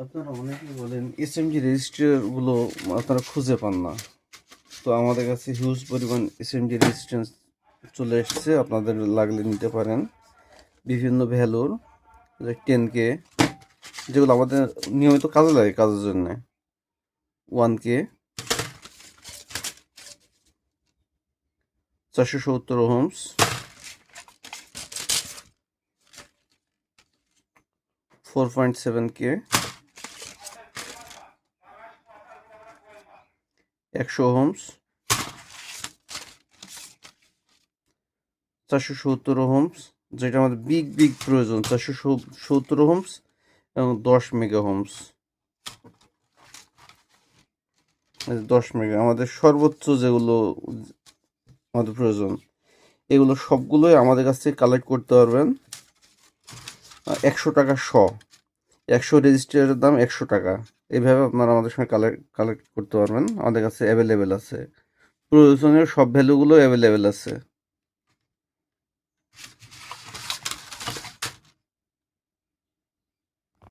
আপনারা অনেকেই বলেন এসএমজি রেজিস্টারগুলো আপনারা খুঁজে পান না। তো আমাদের কাছে হিউজ পরিমাণ এসএমজি রেজিস্ট্যান্স চলে এসেছে, আপনাদের লাগলে নিতে পারেন। বিভিন্ন ভ্যালুর 10K, যেগুলো আমাদের নিয়মিত কাজে লাগে, কাজের জন্য 1K, 470 Ohm's, 4.7K, 100 Ohm's, 470 Ohm's, যেটা আমাদের বিগ প্রয়োজন, 470 ওহমস এবং 10 মেগা হোমস। 10 মেগা আমাদের সর্বোচ্চ যেগুলো আমাদের প্রয়োজন, এগুলো সবগুলোই আমাদের কাছ থেকে কালেক্ট করতে পারবেন 100 টাকা 100 রেজিস্টারের দাম 100 টাকা। এইভাবে আপনারা আমাদের সঙ্গে কালেক্ট করতে পারবেন, আমাদের কাছে অ্যাভেলেবেল আছে, প্রয়োজনীয় সব ভ্যালুগুলো অ্যাভেলেবেল আছে।